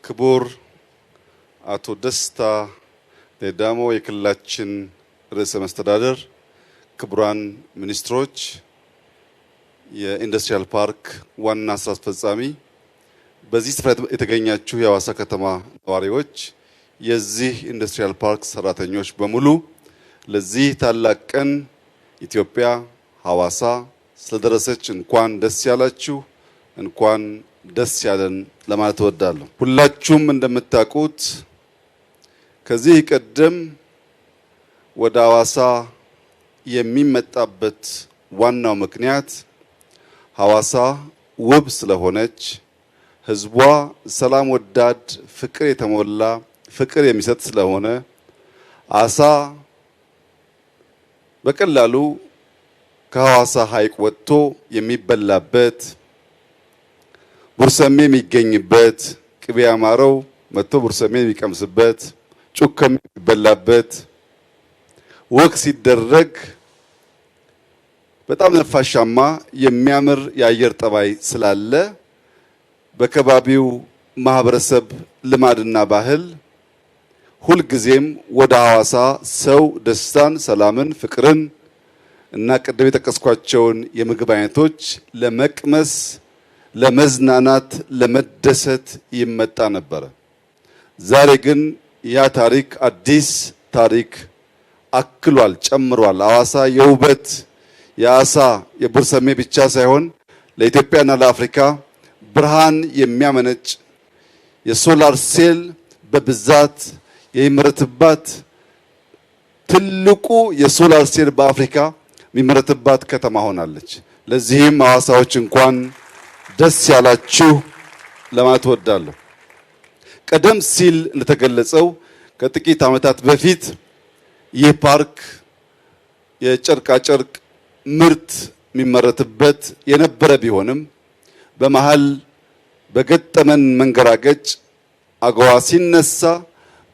ክቡር አቶ ደስታ ሌዳሞ የክልላችን ርዕሰ መስተዳድር፣ ክቡራን ሚኒስትሮች፣ የኢንዱስትሪያል ፓርክ ዋና ስራ አስፈጻሚ፣ በዚህ ስፍራ የተገኛችሁ የሐዋሳ ከተማ ነዋሪዎች፣ የዚህ ኢንዱስትሪያል ፓርክ ሰራተኞች በሙሉ ለዚህ ታላቅ ቀን ኢትዮጵያ ሐዋሳ ስለደረሰች እንኳን ደስ ያላችሁ፣ እንኳን ደስ ያለን ለማለት እወዳለሁ። ሁላችሁም እንደምታውቁት ከዚህ ቀደም ወደ ሐዋሳ የሚመጣበት ዋናው ምክንያት ሐዋሳ ውብ ስለሆነች፣ ህዝቧ ሰላም ወዳድ፣ ፍቅር የተሞላ ፍቅር የሚሰጥ ስለሆነ አሳ በቀላሉ ከሐዋሳ ሐይቅ ወጥቶ የሚበላበት፣ ቡርሰሜ የሚገኝበት፣ ቅቤ ያማረው መጥቶ ቡርሰሜ የሚቀምስበት፣ ጩከም የሚበላበት፣ ወክ ሲደረግ በጣም ነፋሻማ የሚያምር የአየር ጠባይ ስላለ በከባቢው ማህበረሰብ ልማድና ባህል ሁልጊዜም ወደ ሐዋሳ ሰው ደስታን፣ ሰላምን፣ ፍቅርን እና ቅድም የጠቀስኳቸውን የምግብ አይነቶች ለመቅመስ፣ ለመዝናናት፣ ለመደሰት ይመጣ ነበረ። ዛሬ ግን ያ ታሪክ አዲስ ታሪክ አክሏል፣ ጨምሯል። ሐዋሳ የውበት የአሳ የቡርሰሜ ብቻ ሳይሆን ለኢትዮጵያና ለአፍሪካ ብርሃን የሚያመነጭ የሶላር ሴል በብዛት የሚመረትባት ትልቁ የሶላር ሴል በአፍሪካ የሚመረትባት ከተማ ሆናለች። ለዚህም ሐዋሳዎች እንኳን ደስ ያላችሁ ለማለት እወዳለሁ። ቀደም ሲል እንደተገለጸው ከጥቂት ዓመታት በፊት ይህ ፓርክ የጨርቃ ጨርቅ ምርት የሚመረትበት የነበረ ቢሆንም በመሃል በገጠመን መንገራገጭ አገዋ ሲነሳ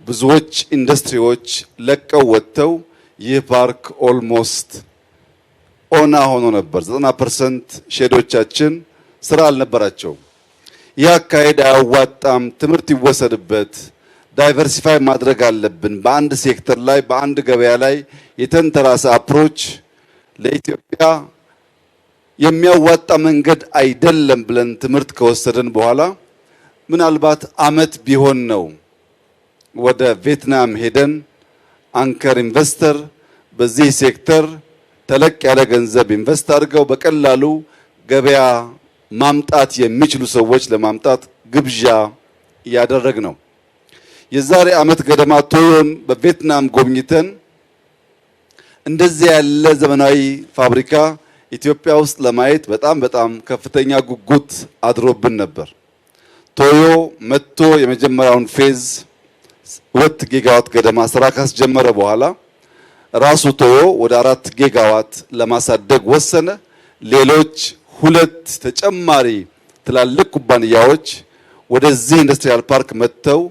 ብዙዎች ኢንዱስትሪዎች ለቀው ወጥተው ይህ ፓርክ ኦልሞስት ኦና ሆኖ ነበር። 90% ሼዶቻችን ስራ አልነበራቸውም። ይህ አካሄድ አያዋጣም፣ ትምህርት ይወሰድበት፣ ዳይቨርሲፋይ ማድረግ አለብን። በአንድ ሴክተር ላይ በአንድ ገበያ ላይ የተንተራሰ አፕሮች ለኢትዮጵያ የሚያዋጣ መንገድ አይደለም ብለን ትምህርት ከወሰደን በኋላ ምናልባት አመት ቢሆን ነው ወደ ቪየትናም ሄደን አንከር ኢንቨስተር በዚህ ሴክተር ተለቅ ያለ ገንዘብ ኢንቨስት አድርገው በቀላሉ ገበያ ማምጣት የሚችሉ ሰዎች ለማምጣት ግብዣ ያደረግ ነው። የዛሬ አመት ገደማ ቶዮን በቪየትናም ጎብኝተን እንደዚህ ያለ ዘመናዊ ፋብሪካ ኢትዮጵያ ውስጥ ለማየት በጣም ከፍተኛ ጉጉት አድሮብን ነበር። ቶዮ መጥቶ የመጀመሪያውን ፌዝ 2 ጊጋዋት ገደማ ስራ ካስጀመረ በኋላ ራሱ ቶዮ ወደ 4 ጊጋዋት ለማሳደግ ወሰነ። ሌሎች 2 ተጨማሪ ትላልቅ ኩባንያዎች ወደዚህ ኢንዱስትሪያል ፓርክ መጥተው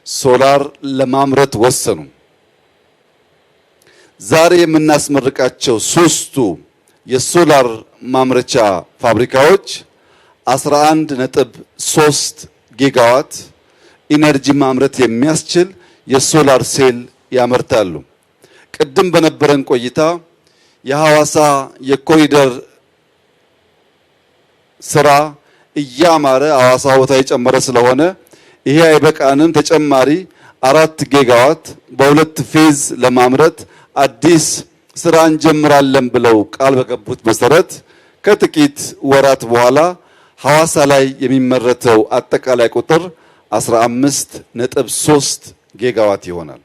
ሶላር ለማምረት ወሰኑ። ዛሬ የምናስመርቃቸው 3ቱ የሶላር ማምረቻ ፋብሪካዎች 11.3 ጊጋዋት ኢነርጂ ማምረት የሚያስችል የሶላር ሴል ያመርታሉ። ቅድም በነበረን ቆይታ የሐዋሳ የኮሪደር ስራ እያማረ ሐዋሳ ቦታ የጨመረ ስለሆነ ይሄ አይበቃንም፣ ተጨማሪ 4 ጊጋዋት በ2 ፌዝ ለማምረት አዲስ ስራ እንጀምራለን ብለው ቃል በገቡት መሰረት ከጥቂት ወራት በኋላ ሐዋሳ ላይ የሚመረተው አጠቃላይ ቁጥር 15.3 ጊጋዋት ይሆናል።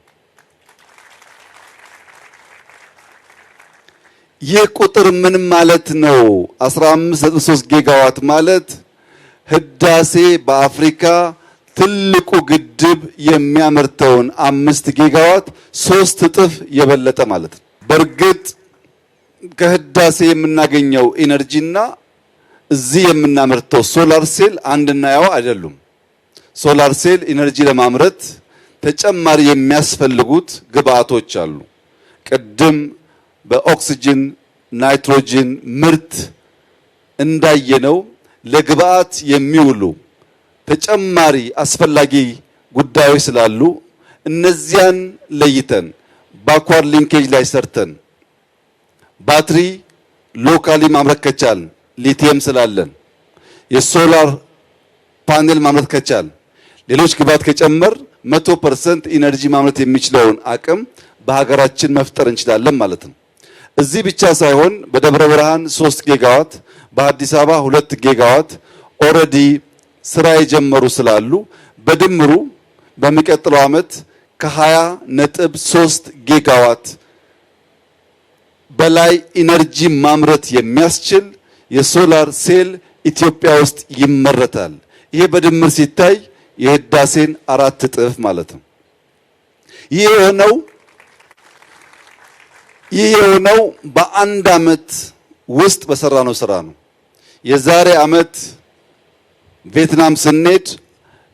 ይህ ቁጥር ምን ማለት ነው? 15.3 ጊጋዋት ማለት ህዳሴ በአፍሪካ ትልቁ ግድብ የሚያመርተውን 5 ጊጋዋት 3 እጥፍ የበለጠ ማለት ነው። በእርግጥ ከህዳሴ የምናገኘው ኢነርጂና እዚህ የምናመርተው ሶላር ሴል አንድና ያው አይደሉም። ሶላር ሴል ኢነርጂ ለማምረት ተጨማሪ የሚያስፈልጉት ግብአቶች አሉ። ቅድም በኦክሲጅን ናይትሮጅን ምርት እንዳየነው ለግብአት የሚውሉ ተጨማሪ አስፈላጊ ጉዳዮች ስላሉ እነዚያን ለይተን ባክዋርድ ሊንኬጅ ላይ ሰርተን ባትሪ ሎካሊ ማምረት ከቻል ሊቲየም ስላለን የሶላር ፓኔል ማምረት ከቻል ሌሎች ግብዓት ከጨመር 100% ኢነርጂ ማምረት የሚችለውን አቅም በሀገራችን መፍጠር እንችላለን ማለት ነው። እዚህ ብቻ ሳይሆን በደብረ ብርሃን 3 ጊጋዋት በአዲስ አበባ 2 ጊጋዋት ኦሬዲ ስራ የጀመሩ ስላሉ በድምሩ በሚቀጥለው ዓመት ከ20.3 ጊጋዋት በላይ ኢነርጂ ማምረት የሚያስችል የሶላር ሴል ኢትዮጵያ ውስጥ ይመረታል። ይሄ በድምር ሲታይ የህዳሴን 4 እጥፍ ማለት ነው። ይህ የሆነው በአንድ ዓመት ውስጥ በሰራነው ስራ ነው። የዛሬ ዓመት ቪየትናም ስንሄድ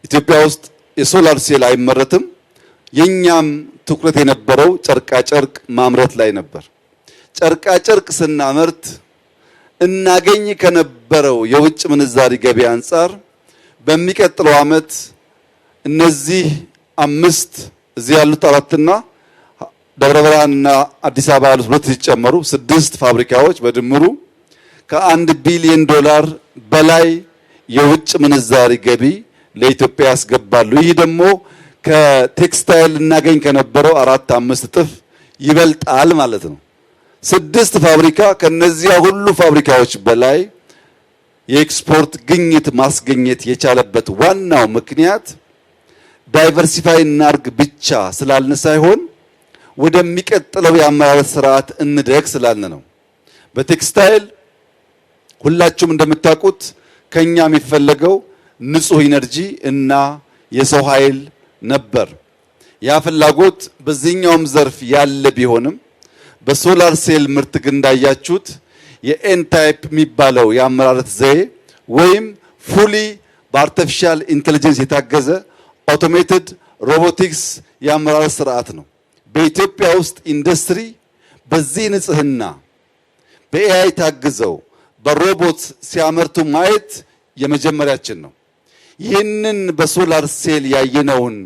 ኢትዮጵያ ውስጥ የሶላር ሴል አይመረትም። የኛም ትኩረት የነበረው ጨርቃ ጨርቅ ማምረት ላይ ነበር። ጨርቃ ጨርቅ ስናመርት እናገኝ ከነበረው የውጭ ምንዛሪ ገቢ አንፃር በሚቀጥለው ዓመት እነዚህ 5 እዚህ ያሉት 4ና ደብረ ብርሃንና አዲስ አበባ ያሉት 2 ሲጨመሩ 6 ፋብሪካዎች በድምሩ ከ1 ቢሊዮን ዶላር በላይ የውጭ ምንዛሪ ገቢ ለኢትዮጵያ ያስገባሉ። ይህ ደግሞ ከቴክስታይል እናገኝ ከነበረው 4-5 እጥፍ ይበልጣል ማለት ነው። 6 ፋብሪካ ከነዚያ ሁሉ ፋብሪካዎች በላይ የኤክስፖርት ግኝት ማስገኘት የቻለበት ዋናው ምክንያት ዳይቨርሲፋይ እናርግ ብቻ ስላልን ሳይሆን ወደሚቀጥለው የአመራረት ስርዓት እንደግ ስላልን ነው። በቴክስታይል ሁላችሁም እንደምታውቁት ከኛ የሚፈለገው ንጹህ ኢነርጂ እና የሰው ኃይል ነበር። ያ ፍላጎት በዚህኛውም ዘርፍ ያለ ቢሆንም በሶላር ሴል ምርት ግን እንዳያችሁት የኤን ታይፕ የሚባለው የአመራረት ዘዬ ወይም ፉሊ በአርቲፊሻል ኢንተለጀንስ የታገዘ አውቶሜትድ ሮቦቲክስ የአመራረት ስርዓት ነው። በኢትዮጵያ ውስጥ ኢንዱስትሪ በዚህ ንጽህና በኤአይ ታግዘው በሮቦት ሲያመርቱ ማየት የመጀመሪያችን ነው። ይህንን በሶላር ሴል ያየነውን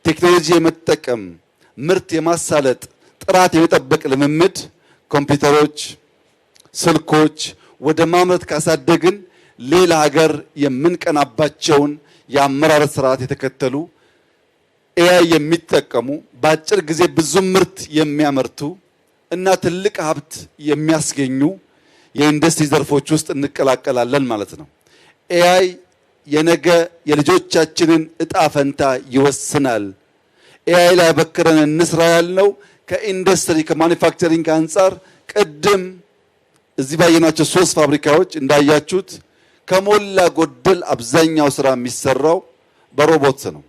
ቴክኖሎጂ የመጠቀም ምርት የማሳለጥ ጥራት የመጠበቅ ልምምድ ኮምፒውተሮች፣ ስልኮች ወደ ማምረት ካሳደግን ሌላ ሀገር የምንቀናባቸውን የአመራረት ስርዓት የተከተሉ ኤአይ የሚጠቀሙ በአጭር ጊዜ ብዙ ምርት የሚያመርቱ እና ትልቅ ሀብት የሚያስገኙ የኢንዱስትሪ ዘርፎች ውስጥ እንቀላቀላለን ማለት ነው። ኤአይ የነገ የልጆቻችንን እጣ ፈንታ ይወስናል። ኤአይ ላይ በክረን እንስራ ያልነው ከኢንዱስትሪ ከማኒፋክቸሪንግ አንፃር ቅድም እዚህ ባየናቸው 3 ፋብሪካዎች እንዳያችሁት ከሞላ ጎደል አብዛኛው ስራ የሚሰራው በሮቦት ነው።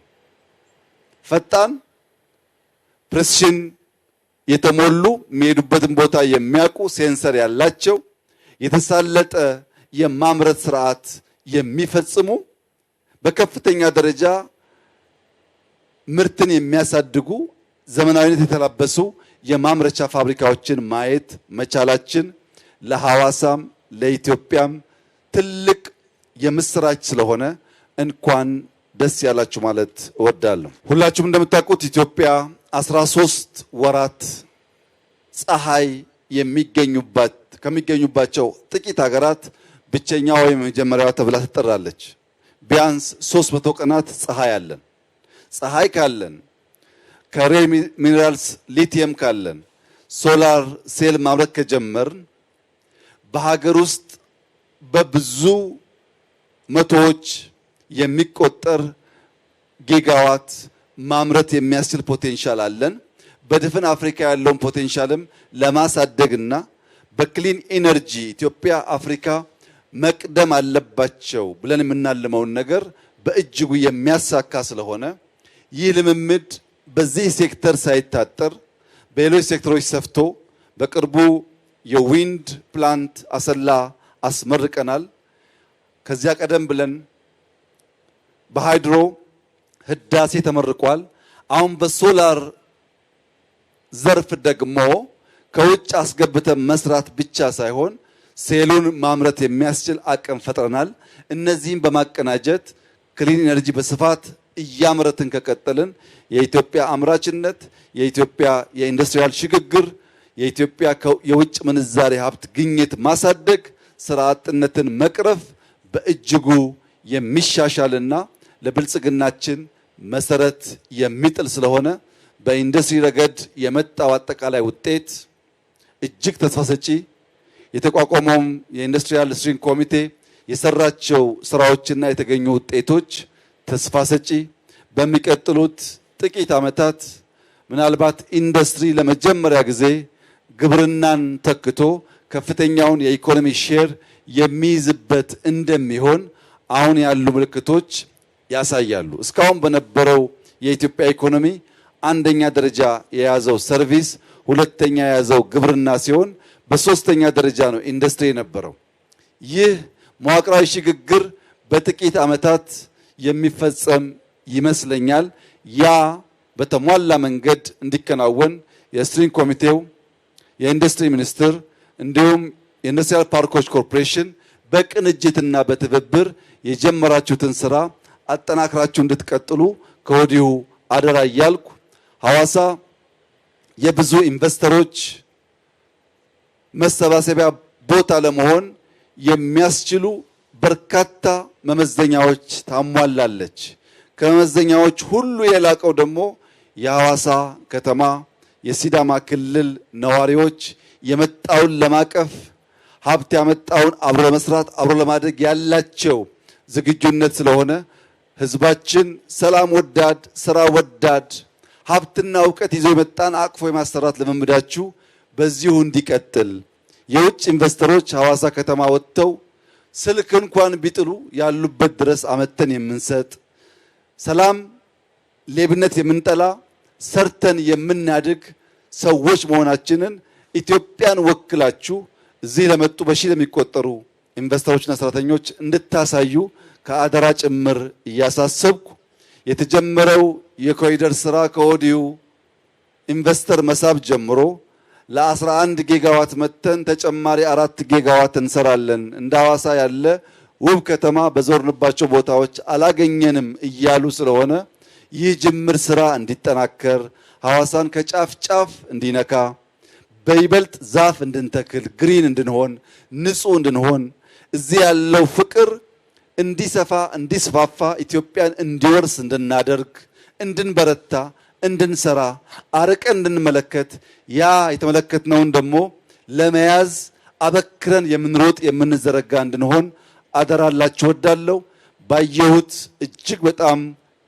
ፈጣን ፕሬሲሽን የተሞሉ የሚሄዱበትን ቦታ የሚያውቁ ሴንሰር ያላቸው የተሳለጠ የማምረት ስርዓት የሚፈጽሙ በከፍተኛ ደረጃ ምርትን የሚያሳድጉ ዘመናዊነት የተላበሱ የማምረቻ ፋብሪካዎችን ማየት መቻላችን ለሐዋሳም ለኢትዮጵያም ትልቅ የምስራች ስለሆነ እንኳን ደስ ያላችሁ ማለት እወዳለሁ። ሁላችሁም እንደምታውቁት ኢትዮጵያ 13 ወራት ፀሐይ ከሚገኙባቸው ጥቂት ሀገራት ብቸኛዋ ወይም የመጀመሪያዋ ተብላ ትጠራለች። ቢያንስ 300 ቀናት ፀሐይ አለን። ፀሐይ ካለን ከሬር ሚነራልስ ሊቲየም ካለን ሶላር ሴል ማምረት ከጀመርን በሀገር ውስጥ በብዙ መቶዎች የሚቆጠር ጊጋዋት ማምረት የሚያስችል ፖቴንሻል አለን። በድፍን አፍሪካ ያለውን ፖቴንሻልም ለማሳደግና በክሊን ኢነርጂ ኢትዮጵያ አፍሪካ መቅደም አለባቸው ብለን የምናልመውን ነገር በእጅጉ የሚያሳካ ስለሆነ ይህ ልምምድ በዚህ ሴክተር ሳይታጠር በሌሎች ሴክተሮች ሰፍቶ በቅርቡ የዊንድ ፕላንት አሰላ አስመርቀናል። ከዚያ ቀደም ብለን በሃይድሮ ህዳሴ ተመርቋል። አሁን በሶላር ዘርፍ ደግሞ ከውጭ አስገብተን መስራት ብቻ ሳይሆን ሴሉን ማምረት የሚያስችል አቅም ፈጥረናል። እነዚህም በማቀናጀት ክሊን ኢነርጂ በስፋት እያመረትን ከቀጠልን የኢትዮጵያ አምራችነት፣ የኢትዮጵያ የኢንዱስትሪያል ሽግግር፣ የኢትዮጵያ የውጭ ምንዛሬ ሀብት ግኝት ማሳደግ፣ ስራ አጥነትን መቅረፍ በእጅጉ የሚሻሻልና ለብልጽግናችን መሰረት የሚጥል ስለሆነ በኢንዱስትሪ ረገድ የመጣው አጠቃላይ ውጤት እጅግ ተስፋ ሰጪ፣ የተቋቋመውም የኢንዱስትሪያል ስትሪንግ ኮሚቴ የሰራቸው ስራዎችና የተገኙ ውጤቶች ተስፋ ሰጪ፣ በሚቀጥሉት ጥቂት ዓመታት ምናልባት ኢንዱስትሪ ለመጀመሪያ ጊዜ ግብርናን ተክቶ ከፍተኛውን የኢኮኖሚ ሼር የሚይዝበት እንደሚሆን አሁን ያሉ ምልክቶች ያሳያሉ። እስካሁን በነበረው የኢትዮጵያ ኢኮኖሚ አንደኛ ደረጃ የያዘው ሰርቪስ፣ ሁለተኛ የያዘው ግብርና ሲሆን በሶስተኛ ደረጃ ነው ኢንዱስትሪ የነበረው። ይህ መዋቅራዊ ሽግግር በጥቂት ዓመታት የሚፈጸም ይመስለኛል። ያ በተሟላ መንገድ እንዲከናወን የስትሪንግ ኮሚቴው፣ የኢንዱስትሪ ሚኒስቴር እንዲሁም የኢንዱስትሪያል ፓርኮች ኮርፖሬሽን በቅንጅትና በትብብር የጀመራችሁትን ስራ አጠናክራችሁ እንድትቀጥሉ ከወዲሁ አደራ እያልኩ ሐዋሳ የብዙ ኢንቨስተሮች መሰባሰቢያ ቦታ ለመሆን የሚያስችሉ በርካታ መመዘኛዎች ታሟላለች። ከመመዘኛዎች ሁሉ የላቀው ደግሞ የሐዋሳ ከተማ የሲዳማ ክልል ነዋሪዎች የመጣውን ለማቀፍ ሀብት ያመጣውን አብሮ ለመስራት አብሮ ለማድረግ ያላቸው ዝግጁነት ስለሆነ ህዝባችን ሰላም ወዳድ፣ ስራ ወዳድ፣ ሀብትና እውቀት ይዞ የመጣን አቅፎ የማሰራት ልምምዳችሁ በዚሁ እንዲቀጥል፣ የውጭ ኢንቨስተሮች ሐዋሳ ከተማ ወጥተው ስልክ እንኳን ቢጥሉ ያሉበት ድረስ አመተን የምንሰጥ፣ ሰላም ሌብነት የምንጠላ፣ ሰርተን የምናድግ ሰዎች መሆናችንን ኢትዮጵያን ወክላችሁ እዚህ ለመጡ በሺህ ለሚቆጠሩ ኢንቨስተሮችና ሰራተኞች እንድታሳዩ ከአደራ ጭምር እያሳሰብኩ የተጀመረው የኮሪደር ስራ ከወዲሁ ኢንቨስተር መሳብ ጀምሮ ለ11 ጊጋዋት መተን ተጨማሪ 4 ጊጋዋት እንሰራለን፣ እንደ ሐዋሳ ያለ ውብ ከተማ በዞርንባቸው ቦታዎች አላገኘንም እያሉ ስለሆነ ይህ ጅምር ስራ እንዲጠናከር፣ ሐዋሳን ከጫፍ ጫፍ እንዲነካ፣ በይበልጥ ዛፍ እንድንተክል፣ ግሪን እንድንሆን፣ ንጹህ እንድንሆን፣ እዚህ ያለው ፍቅር እንዲሰፋ እንዲስፋፋ፣ ኢትዮጵያን እንዲወርስ እንድናደርግ፣ እንድንበረታ፣ እንድንሰራ፣ አርቀን እንድንመለከት፣ ያ የተመለከትነውን ደግሞ ለመያዝ አበክረን የምንሮጥ የምንዘረጋ እንድንሆን አደራላችሁ እወዳለሁ። ባየሁት እጅግ በጣም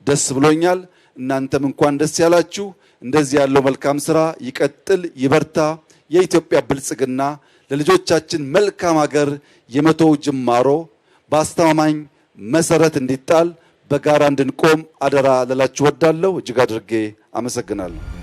ደስ ብሎኛል። እናንተም እንኳን ደስ ያላችሁ። እንደዚህ ያለው መልካም ስራ ይቀጥል፣ ይበርታ። የኢትዮጵያ ብልጽግና ለልጆቻችን መልካም ሀገር የመቶው ጅማሮ በአስተማማኝ መሰረት እንዲጣል በጋራ እንድንቆም አደራ ልላችሁ እወዳለሁ። እጅግ አድርጌ አመሰግናለሁ።